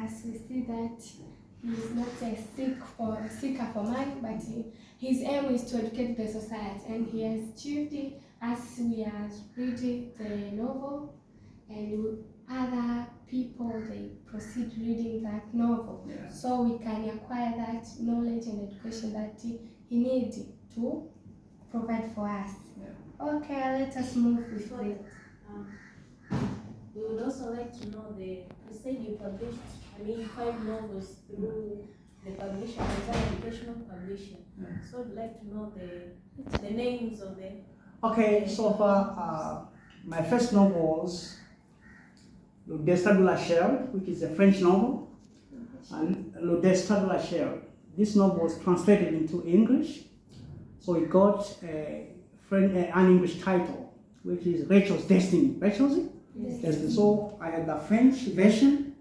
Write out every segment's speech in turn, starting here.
as we see that he is not a seeker for money, but his aim is to educate the society, and he has achieved it as we are reading the novel, and other people they proceed reading that novel, so we can acquire that knowledge and education that he needs to provide for us. Okay, let us move with it. We would also like to know you said you published, 5 novels through the publisher, as an educational publisher. So I'd like to know the names of the... Okay, so far, my first novel was Le Destin de la Chair, which is a French novel, and Le Destin de la Chair. This novel was translated into English, so it got an English title, which is Rachel's Destiny. Rachel's Destiny. So I had the French version,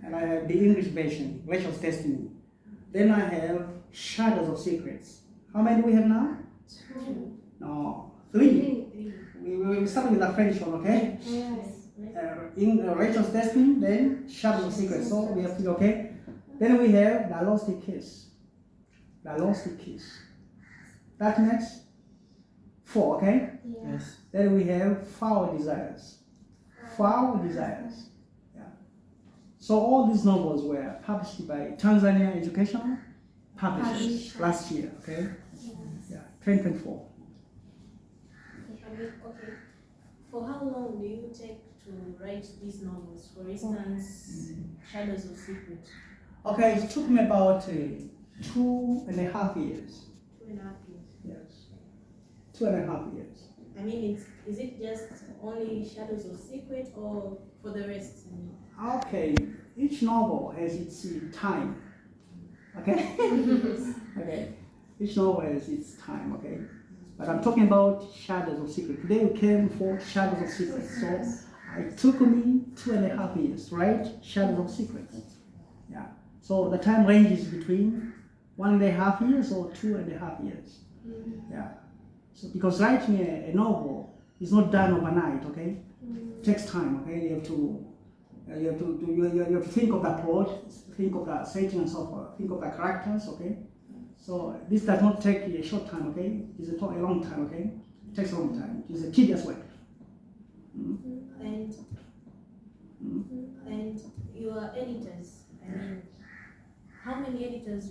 and I had the English version, Rachel's Destiny. Then I have Shadows of Secrets. How many do we have now? 2. No, 3. We started with the French one, okay? Yes. In Rachel's Destiny, then Shadows of Secrets. So we have 3, okay? Then we have The Lost Kiss. The Lost Kiss. That makes 4, okay? Yes. Then we have Foul Desires. Foul Desires. Yeah. So all these novels were published by Tanzania Educational Publishers last year, okay? Yes. Yeah, 2024. Okay. For how long do you take to write these novels? For instance, Shadows of Secret. Okay, it took me about 2.5 years. 2.5 years. Yes. 2.5 years. Is it just only Shadows of Secret or for the rest? Okay, each novel has its time. Okay? Okay. Each novel has its time, okay? But I'm talking about Shadows of Secret. Today we came for Shadows of Secret. So it took me 2.5 years, right? Shadows of Secret. Yeah. So the time ranges between 1.5 years or 2.5 years. Yeah. So because writing a novel is not done overnight, okay? It takes time, okay? You have to think of the plot, think of the setting and so forth, think of the characters, okay? So this does not take a short time, okay? It's a long time, okay? It takes a long time. It's a tedious work. And your editors, how many editors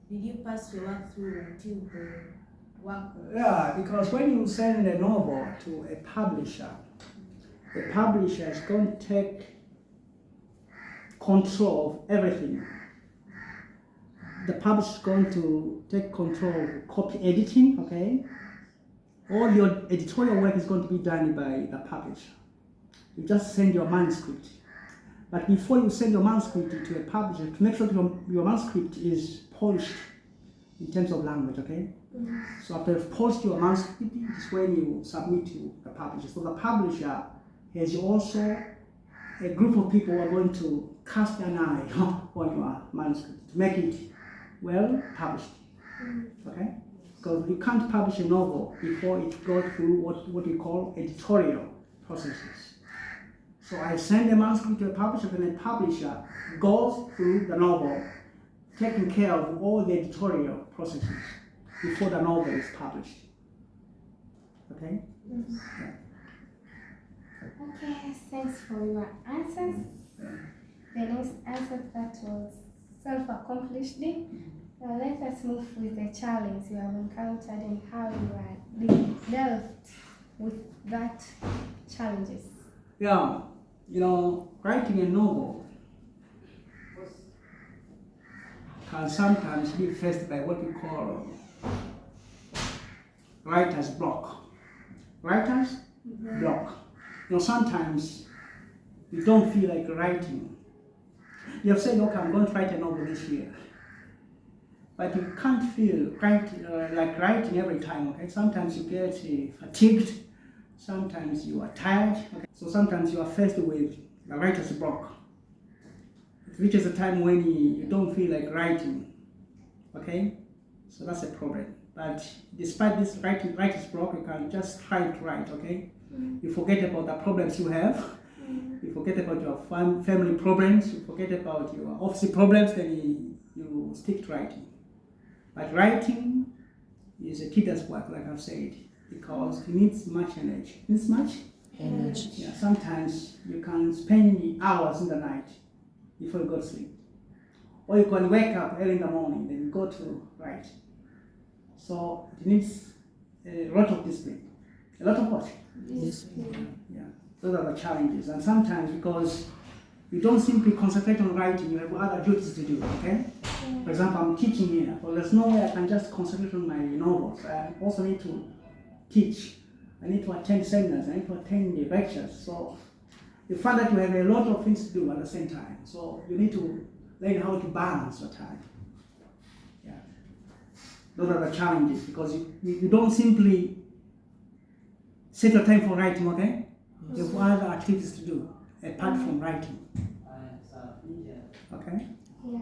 did you pass your work through until the work? Yeah, because when you send a novel to a publisher, the publisher is going to take control of everything. The publisher is going to take control of copy editing, okay? All your editorial work is going to be done by the publisher. You just send your manuscript. But before you send your manuscript to a publisher, to make sure your manuscript is polished in terms of language, okay? So after you've polished your manuscript, it's when you submit to the publisher. So the publisher has also a group of people who are going to cast an eye on your manuscript to make it well published, okay? Because you can't publish a novel before it goes through what we call editorial processes. So I send a manuscript to a publisher, and the publisher goes through the novel, taking care of all the editorial processes before the novel is published. Okay? Yeah. Okay, thanks for your answers. The next answer that was self-accomplished. Now let us move with the challenge you have encountered and how you are dealt with that challenges. Yeah, writing a novel can sometimes be faced by what we call writer's block. Writer's block. Sometimes you don't feel like writing. You have said, okay, I'm going to write a novel this year. But you can't feel like writing every time, okay? Sometimes you get fatigued. Sometimes you are tired. Okay? So sometimes you are faced with a writer's block. It reaches a time when you don't feel like writing, okay? So that's a problem. But despite this writer's block, you can just try to write, okay? You forget about the problems you have, You forget about your family problems, you forget about your office problems, then you stick to writing. But writing is a tedious work, like I've said, because it needs much energy. It needs much Energy. Yeah, sometimes you can spend hours in the night before you go to sleep. Or you can wake up early in the morning, then you go to write. So it needs a lot of discipline. A lot of what? Discipline. Yeah, those are the challenges. And sometimes because you don't simply concentrate on writing, you have other duties to do, okay? For example, I'm teaching here. Well, there's no way I can just concentrate on my novels. I also need to teach. I need to attend seminars. I need to attend the lectures. So you find that you have a lot of things to do at the same time. So you need to learn how to balance your time. Yeah. Those are the challenges because you don't simply set your time for writing, okay? You have other activities to do apart from writing. Okay? Yeah.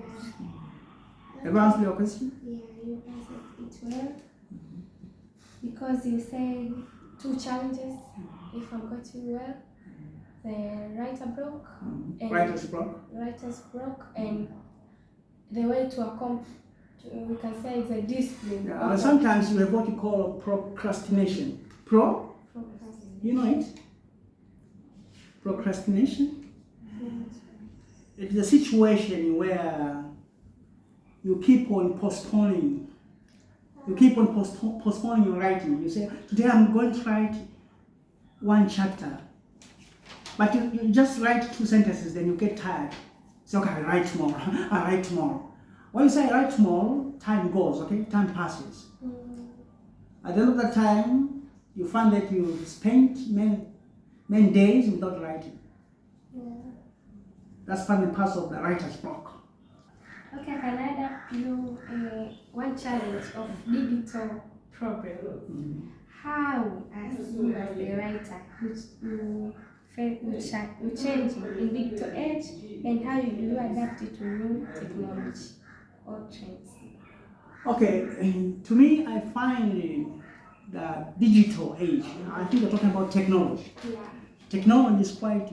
Have I answered your question? Yeah, you answered it well. Because you said 2 challenges, if I got you well. The writer block and Writer's block. writer's block, and the way to accomplish, we can say it's a discipline. Yeah, sometimes you have what you call procrastination. You know it? Procrastination? It is a situation where you keep on postponing. You keep on postponing your writing. You say, today I'm going to write 1 chapter. But you just write 2 sentences, then you get tired. So, okay, I'll write tomorrow. I'll write tomorrow. When you say write tomorrow, time goes, okay? Time passes. At the end of the time, you find that you've spent many days without writing. Yeah. That's part and parcel of the writer's block. Okay, can I add you one challenge of digital problem? How, as you as a writer, you change in digital age, and how do you adapt it to new technology or trends? Okay, to me, I find the digital age, I think you're talking about technology. Yeah. Technology is quite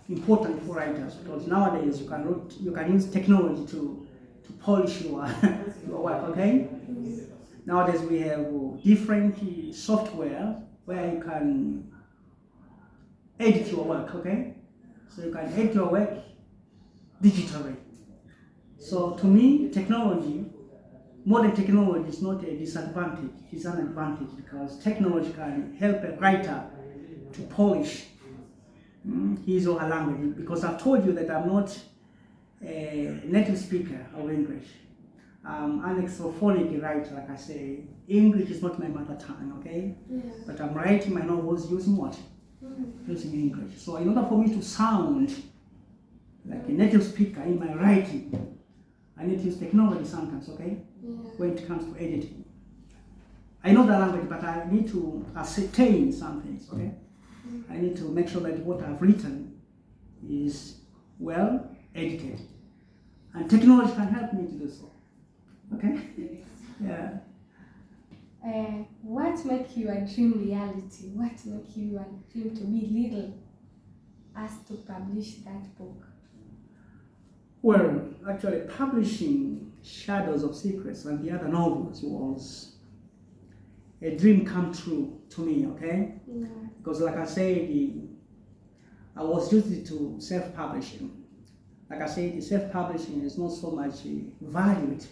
important for writers because nowadays you can use technology to polish your work, okay? Nowadays we have different software where you can edit your work, okay? So you can edit your work digitally. So to me, modern technology is not a disadvantage, it's an advantage because technology can help a writer to polish his or her language. Because I've told you that I'm not a native speaker of English. I'm an exophonic writer, like I say. English is not my mother tongue, okay? Yeah. But I'm writing my novels using what? Using English. So in order for me to sound like a native speaker in my writing, I need to use technology sometimes, okay? Yeah. When it comes to editing. I know the language, but I need to ascertain some things, okay? I need to make sure that what I've written is well edited. And technology can help me to do so. Okay? Yeah. What makes your dream reality? What makes your dream to be legal as to publish that book? Well, actually, publishing Shadows of Secrets and the other novels was a dream come true to me, okay? Yeah. Because like I said, I was used to self-publishing. Like I said, self-publishing is not so much valued